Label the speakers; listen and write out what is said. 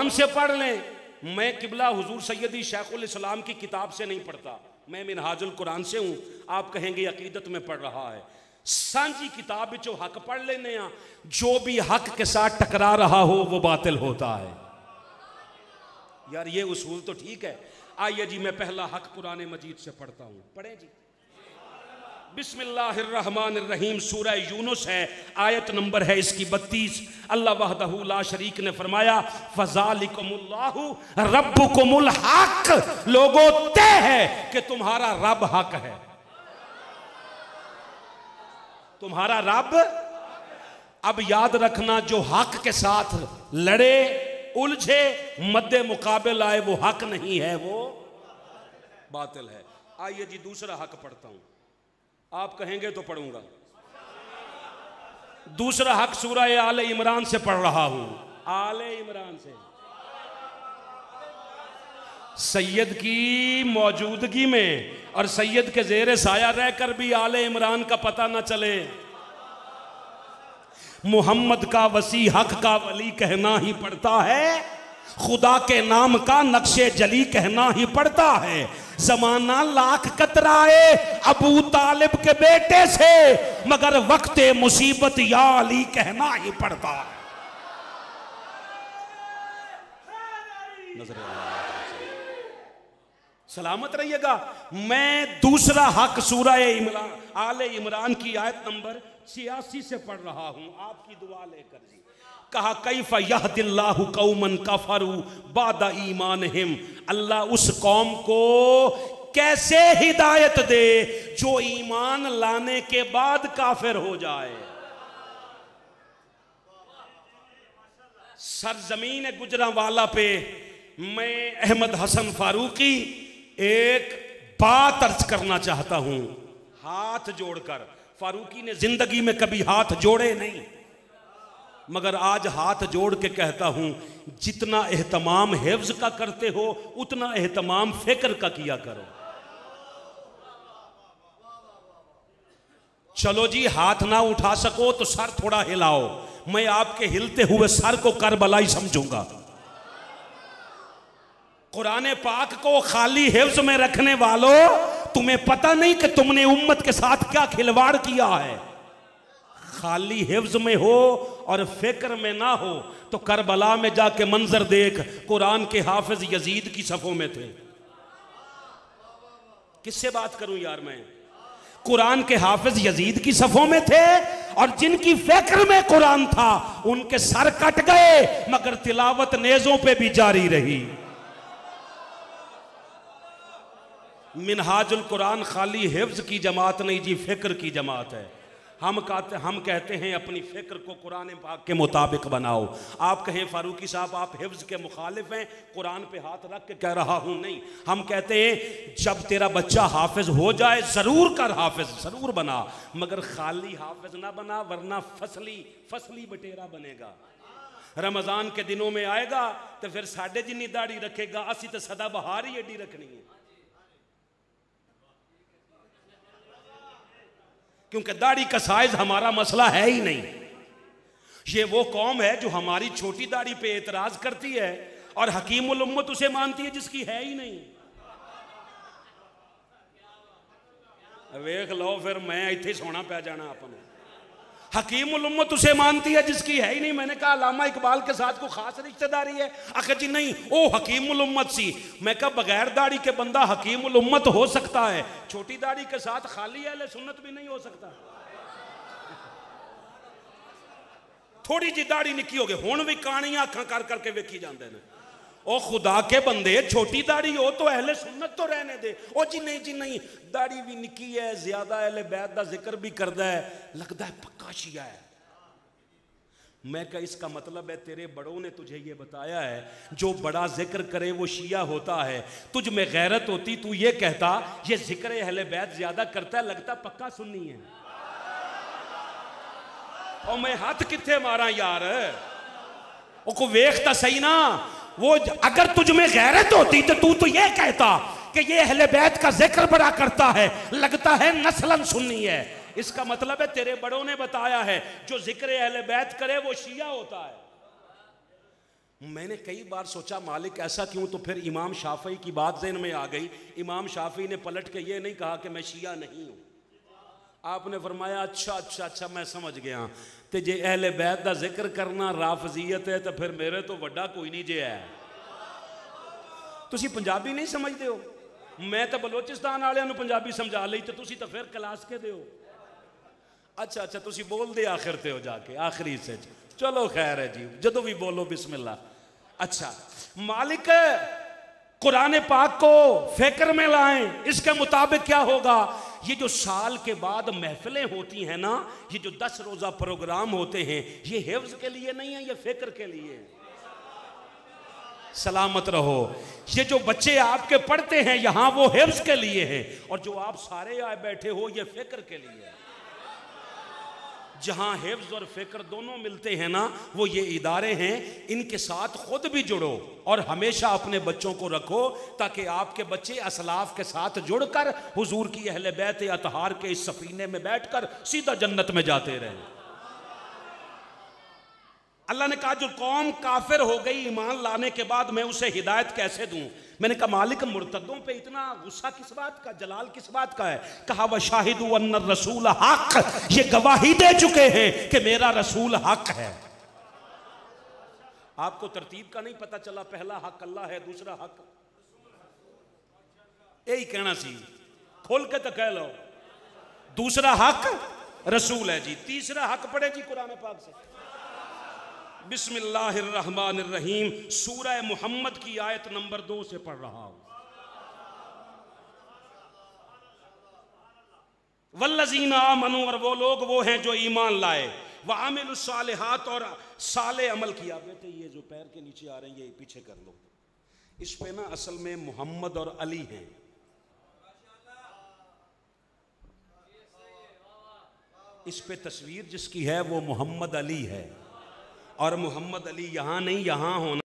Speaker 1: कुरान से पढ़ लें। मैं किबला हुजूर सैयदी शेखुल इस्लाम की किताब से नहीं पढ़ता, मैं मिनहाजुल कुरान से हूँ। आप कहेंगे अकीदत में पढ़ रहा है। सांझी किताब जो हक पढ़ लेने आ, जो भी हक के साथ टकरा रहा हो वो बातिल होता है। यार ये उसूल तो ठीक है। आइए जी, मैं पहला हक कुरान मजीद से पढ़ता हूँ, पढ़े जी। बिस्मिल्लाहिर्रहमानिर्रहीम, सूरह यूनुस है, आयत नंबर है इसकी 32। अल्लाह वहदहू ला शरीक ने फरमाया फज़ालिकुमुल्लाहु रब्बुकुमुल हक, लोगों तय है कि तुम्हारा रब हक है, तुम्हारा रब। अब याद रखना, जो हक के साथ लड़े, उलझे, मद्दे मुकाबिल आए, वो हक नहीं है, वो बातिल है। आइए जी, दूसरा हक पढ़ता हूं। आप कहेंगे तो पढ़ूंगा। दूसरा हक सूरह आले इमरान से पढ़ रहा हूं, आले इमरान से। सैयद की मौजूदगी में और सैयद के जेर साया रहकर भी आले इमरान का पता ना चले। मोहम्मद का वसी हक का वली कहना ही पड़ता है, खुदा के नाम का नक्शे जली कहना ही पड़ता है। जमाना लाख कतराए अबू तालिब के बेटे से, मगर वक्ते मुसीबत या अली कहना ही पड़ता है। नजर सलामत रहिएगा। मैं दूसरा हक सूरह इमरान आले इमरान की आयत नंबर 86 से पढ़ रहा हूं, आपकी दुआ लेकर जी। कहा कैफ़ यहदिल्लाहु कौमन कफरू बाद ईमानहिम, अल्लाह उस कौम को कैसे हिदायत दे जो ईमान लाने के बाद काफिर हो जाए। सरजमीन गुजरांवाला पे मैं अहमद हसन फारूकी एक बात अर्ज करना चाहता हूं, हाथ जोड़कर। फारूकी ने जिंदगी में कभी हाथ जोड़े नहीं, मगर आज हाथ जोड़ के कहता हूं, जितना एहतमाम हिफ्ज का करते हो उतना एहतमाम फिक्र का किया करो। चलो जी, हाथ ना उठा सको तो सर थोड़ा हिलाओ, मैं आपके हिलते हुए सर को करबलाई समझूंगा। कुरान पाक को खाली हिफ्ज में रखने वालों, तुम्हें पता नहीं कि तुमने उम्मत के साथ क्या खिलवाड़ किया है। खाली हिफ्ज में हो और फिक्र में ना हो तो करबला में जाके मंजर देख, कुरान के हाफिज यजीद की सफों में थे। किससे बात करूं यार मैं? कुरान के हाफिज यजीद की सफों में थे, और जिनकी फिक्र में कुरान था उनके सर कट गए, मगर तिलावत नेज़ों पे भी जारी रही। मिनहाजुल कुरान खाली हिफ्ज की जमात नहीं जी, फिक्र की जमात है। हम कहते हैं अपनी फिक्र को कुरान पाक के मुताबिक बनाओ। आप कहें फारूकी साहब आप हिफ्ज के मुखालिफ हैं, कुरान पे हाथ रख के कह रहा हूं, नहीं। हम कहते हैं जब तेरा बच्चा हाफिज हो जाए जरूर कर हाफिज, जरूर बना, मगर खाली हाफिज ना बना, वरना फसली बटेरा बनेगा। रमजान के दिनों में आएगा तो फिर साढ़े जिन्नी दाढ़ी रखेगा, असी तो सदा बहार ही एडी रखनी है, क्योंकि दाढ़ी का साइज हमारा मसला है ही नहीं। ये वो कौम है जो हमारी छोटी दाढ़ी पे एतराज करती है और हकीमुल उम्मत उसे मानती है जिसकी है ही नहीं। वेख लो फिर मैं इत्थे सोना पै जाना अपन। हकीमुल उम्मत उसे मानती है जिसकी है ही नहीं। मैंने कहा अल्लामा इकबाल के साथ कोई खास रिश्तेदारी है? आखिर जी नहीं, ओ हकीमुल उम्मत सी। मैं कहा बगैर दाढ़ी के बंदा हकीमुल उम्मत हो सकता है, छोटी दाढ़ी के साथ खाली अहले सुन्नत भी नहीं हो सकता। थोड़ी जी दाढ़ी निकी हो गई, हुण भी कानियां अखां कर करके वेखी जांदे ने। ओ खुदा के बंदे, छोटी दाढ़ी हो तो अहले सुन्नत तो रहने दे। ओ जी नहीं, दाढ़ी भी निकी है, ज्यादा अहले बैत दा जिक्र भी करदा है, लगता है पक्का शिया है। मैं कहा इसका मतलब है तेरे बड़ों ने तुझे ये बताया है जो बड़ा जिक्र करे वो शिया होता है। तुझ में गैरत होती तू ये कहता ये जिक्र अहले बैत ज्यादा करता है, लगता पक्का सुन्नी है। और मैं हाथ किथे मारा यार, ओ को वेखता सही ना। वो अगर तुझ में गैरत होती तो तू तो ये कहता कि ये अहले बैत का जिक्र बड़ा करता है, लगता है नस्लन सुन्नी है। इसका मतलब है तेरे बड़ों ने बताया है जो जिक्र अहले बैत करे वो शिया होता है। मैंने कई बार सोचा मालिक ऐसा क्यों, तो फिर इमाम शाफी की बात ज़हन में आ गई। इमाम शाफी ने पलट के ये नहीं कहा कि मैं शिया नहीं हूँ, आपने फरमाया अच्छा अच्छा अच्छा मैं समझ गया, तो जे अहले बैत का जिक्र करना राफजियत है तो फिर मेरे तो वड्डा कोई नहीं जे है। तुसी पंजाबी नहीं समझते हो, मैं तो बलोचिस्तान वाले पंजाबी समझा ली, तो तुसी तो फिर क्लास के दो। अच्छा अच्छा तुसी बोल दे आखिर ते हो जाके आखिरी से, चलो खैर है जी, जदों भी बोलो बिस्मिल्लाह। अच्छा मालिक कुरान पाक को फिक्र में लाएं, इसके मुताबिक क्या होगा। ये जो साल के बाद महफिलें होती हैं ना, ये जो 10 रोजा प्रोग्राम होते हैं, ये हिफ्ज के लिए नहीं है, ये फिक्र के लिए। सलामत रहो। ये जो बच्चे आपके पढ़ते हैं यहां, वो हिफ्ज के लिए है, और जो आप सारे आए बैठे हो ये फिक्र के लिए है। जहां हिफ्ज और फिक्र दोनों मिलते हैं ना, वो ये इदारे हैं, इनके साथ खुद भी जुड़ो और हमेशा अपने बच्चों को रखो, ताकि आपके बच्चे असलाफ के साथ जुड़कर हुजूर की अहले बैत अतहार के इस सफीने में बैठकर सीधा जन्नत में जाते रहें। अल्लाह ने कहा जो कौम काफिर हो गई ईमान लाने के बाद, मैं उसे हिदायत कैसे दूं। मैंने कहा मालिक मुर्तदों पे इतना गुस्सा किस बात का, जलाल किस बात का है। कहा व शाहिदु अन्न रसूल हक, ये गवाही दे चुके हैं कि मेरा रसूल हक है। आपको तरतीब का नहीं पता चला, पहला हक अल्लाह है, दूसरा हक यही कहना सी, खोल के तो कह लो। दूसरा हक रसूल है जी, तीसरा हक पढ़े जी कुरान पाक से। बिस्मिल्लाहिर्रहमानिर्रहीम, सूरह मुहम्मद की आयत नंबर 2 से पढ़ रहा हूं। वल्लज़ीना आमनू, और वो लोग वो हैं जो ईमान लाए, व आमिलुस सालिहात, और साले अमल किया। बेटे ये जो पैर के नीचे आ रहे हैं ये पीछे कर लो, इस पे ना असल में मोहम्मद और अली हैं। इस पे तस्वीर जिसकी है वो मोहम्मद अली है, और मोहम्मद अली यहां नहीं, यहां होना